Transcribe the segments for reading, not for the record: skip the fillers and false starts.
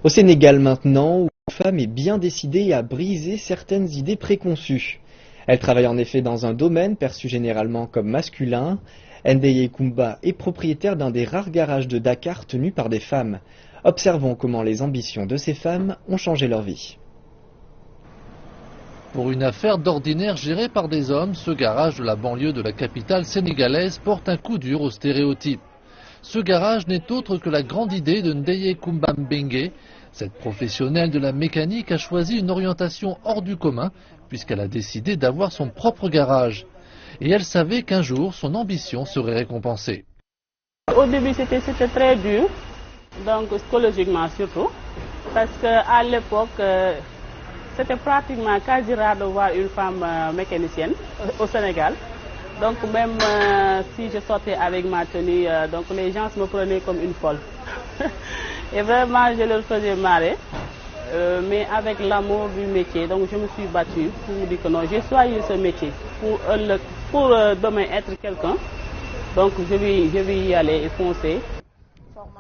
Au Sénégal maintenant, où la femme est bien décidée à briser certaines idées préconçues. Elle travaille en effet dans un domaine perçu généralement comme masculin. Ndeye Kumba est propriétaire d'un des rares garages de Dakar tenus par des femmes. Observons comment les ambitions de ces femmes ont changé leur vie. Pour une affaire d'ordinaire gérée par des hommes, ce garage de la banlieue de la capitale sénégalaise porte un coup dur aux stéréotypes. Ce garage n'est autre que la grande idée de Ndeye Kumba Mbengue. Cette professionnelle de la mécanique a choisi une orientation hors du commun puisqu'elle a décidé d'avoir son propre garage. Et elle savait qu'un jour, son ambition serait récompensée. Au début, c'était très dur, donc psychologiquement surtout, parce qu'à l'époque, c'était pratiquement quasi rare de voir une femme mécanicienne au Sénégal. Donc même si je sortais avec ma tenue, donc les gens me prenaient comme une folle. Et vraiment, je leur faisais marrer. Mais avec l'amour du métier, donc je me suis battue pour me dire que non, j'ai choisi ce métier pour demain être quelqu'un. Donc je vais y aller et foncer.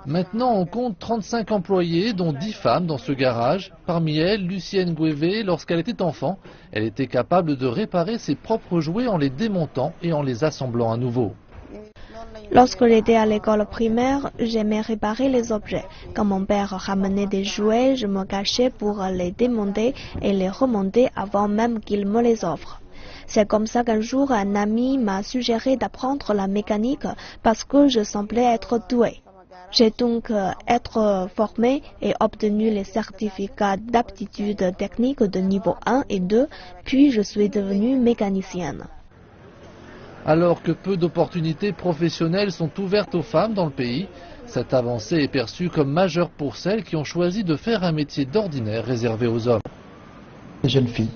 Maintenant, on compte 35 employés, dont 10 femmes dans ce garage. Parmi elles, Lucienne Guévé, lorsqu'elle était enfant, elle était capable de réparer ses propres jouets en les démontant et en les assemblant à nouveau. Lorsque j'étais à l'école primaire, j'aimais réparer les objets. Quand mon père ramenait des jouets, je me cachais pour les démonter et les remonter avant même qu'il me les offre. C'est comme ça qu'un jour, un ami m'a suggéré d'apprendre la mécanique parce que je semblais être douée. J'ai donc été formée et obtenu les certificats d'aptitude technique de niveau 1 et 2, puis je suis devenue mécanicienne. Alors que peu d'opportunités professionnelles sont ouvertes aux femmes dans le pays, cette avancée est perçue comme majeure pour celles qui ont choisi de faire un métier d'ordinaire réservé aux hommes. Les jeunes filles,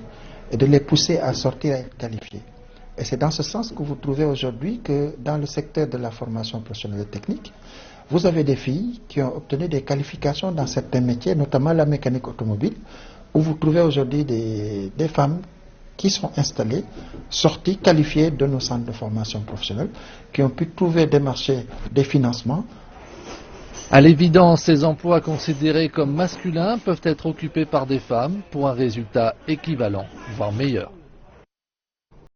et de les pousser à sortir et être qualifiées. Et c'est dans ce sens que vous trouvez aujourd'hui que dans le secteur de la formation professionnelle et technique, vous avez des filles qui ont obtenu des qualifications dans certains métiers, notamment la mécanique automobile, où vous trouvez aujourd'hui des femmes qui sont installées, sorties, qualifiées de nos centres de formation professionnelle, qui ont pu trouver des marchés, des financements. À l'évidence, ces emplois considérés comme masculins peuvent être occupés par des femmes pour un résultat équivalent, voire meilleur.